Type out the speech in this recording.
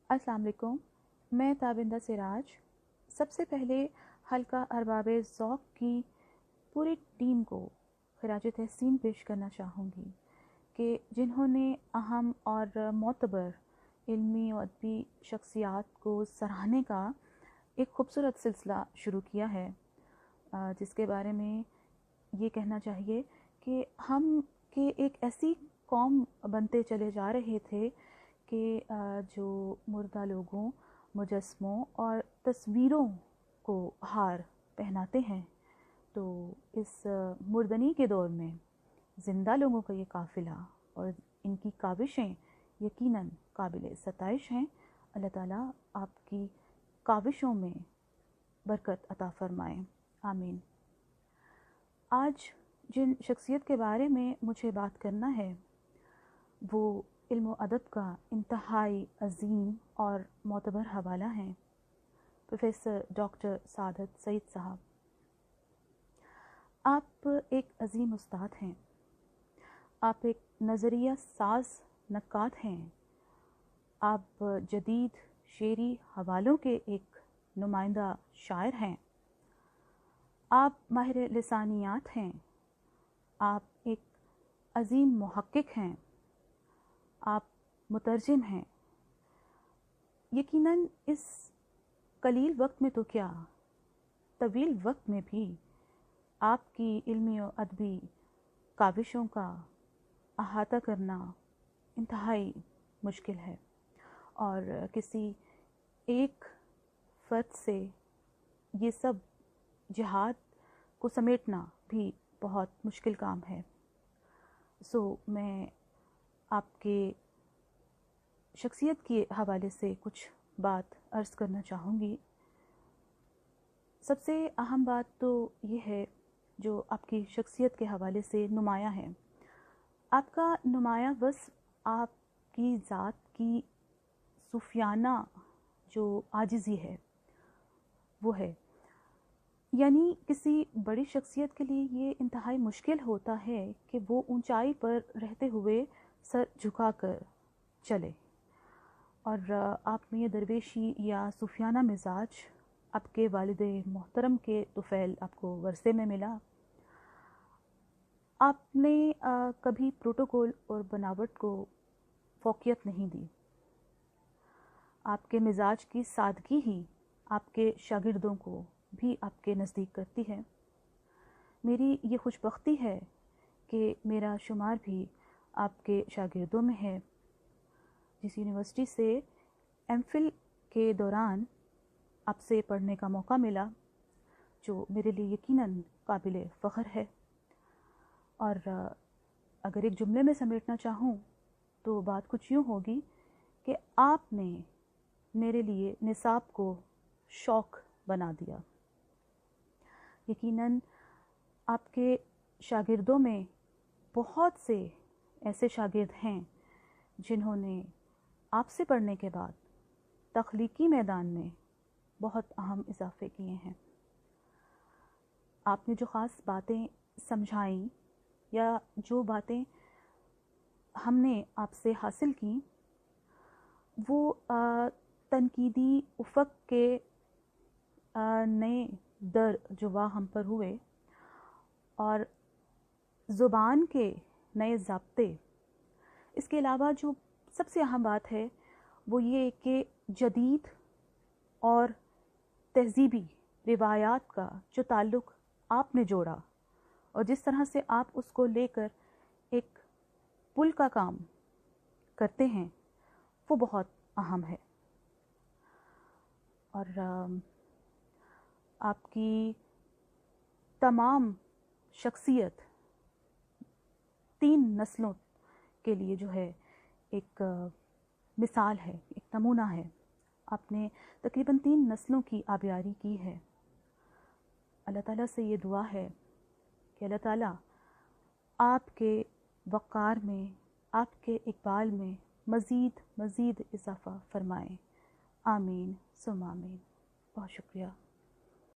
अस्सलाम वालेकुम। मैं ताबिंदा सिराज सबसे पहले हल्का अरबाब ज़ौक़ की पूरी टीम को खिराज तहसीन पेश करना चाहूँगी कि जिन्होंने अहम और मोतबर इल्मी और अदबी शख्सियात को सराहने का एक खूबसूरत सिलसिला शुरू किया है, जिसके बारे में ये कहना चाहिए कि हम के एक ऐसी कौम बनते चले जा रहे थे कि जो मुर्दा लोगों, मुजस्मों और तस्वीरों को हार पहनाते हैं, तो इस मुर्दनी के दौर में ज़िंदा लोगों का ये काफ़िला और इनकी काविशें यकीनन काबिल सताइश हैं। अल्लाह ताला आपकी काविशों में बरकत अता फ़रमाएँ, आमीन। आज जिन शख्सियत के बारे में मुझे बात करना है वो इल्म अदब का इंतहाई अज़ीम और मोतबर हवाला हैं, प्रोफेसर डॉक्टर सादत सईद साहब। आप एक अज़ीम उस्ताद हैं, आप एक नज़रिया साज नक्काद हैं, आप जदीद शेरी हवालों के एक नुमाइंदा शायर हैं, आप माहिर लिसानियात हैं, आप एक अज़ीम मुहक्किक हैं, आप मुतरजिम हैं। यकीनन इस कलील वक्त में तो क्या, तवील वक्त में भी आपकी इल्मी और अदबी काविशों का अहाता करना इंतहाई मुश्किल है, और किसी एक फ़र्द से ये सब जिहाद को समेटना भी बहुत मुश्किल काम है। मैं आपके शख्सियत के हवाले से कुछ बात अर्ज़ करना चाहूँगी। सबसे अहम बात तो ये है जो आपकी शख्सियत के हवाले से नुमाया है। आपका नुमाया बस आपकी ज़ात की सूफियाना जो आजिज़ी है वो है। यानी किसी बड़ी शख्सियत के लिए ये इंतहाई मुश्किल होता है कि वो ऊंचाई पर रहते हुए सर झुकाकर चले, और आप में ये दरवेशी या सूफियाना मिजाज आपके वालिदे मोहतरम के तुफ़ैल आपको वरसे में मिला। आपने कभी प्रोटोकॉल और बनावट को फ़ौक़ियत नहीं दी। आपके मिजाज की सादगी ही आपके शागिर्दों को भी आपके नज़दीक करती है। मेरी ये खुशबख्ती है कि मेरा शुमार भी आपके शागिर्दों में है। जिस यूनिवर्सिटी से एमफिल के दौरान आपसे पढ़ने का मौका मिला, जो मेरे लिए यकीनन काबिल फ़ख्र है। और अगर एक जुमले में समेटना चाहूँ तो बात कुछ यूँ होगी कि आपने मेरे लिए निसाब को शौक़ बना दिया। यकीनन आपके शागिर्दों में बहुत से ऐसे शागिर्द हैं जिन्होंने आपसे पढ़ने के बाद तख्लीकी मैदान में बहुत अहम इजाफे किए हैं। आपने जो ख़ास बातें समझाईं या जो बातें हमने आपसे हासिल की, वो तनकीदी उफ़क़ के नए दर जो वाह हम पर हुए, और ज़ुबान के नए ज़ाब्ते। इसके अलावा जो सबसे अहम बात है वो ये कि जदीद और तहज़ीबी रिवायात का जो ताल्लुक़ आपने जोड़ा और जिस तरह से आप उसको लेकर एक पुल का काम करते हैं, वो बहुत अहम है। और आपकी तमाम शख्सियत 3 नस्लों के लिए जो है एक मिसाल है, एक नमूना है। आपने तकरीबन 3 नस्लों की आबियारी की है। अल्लाह ताला से ये दुआ है कि अल्लाह ताला आपके वक़ार में, आपके इक़बाल में मज़ीद इज़ाफ़ा फ़रमाएँ, आमीन सुम्मा आमीन। बहुत शुक्रिया।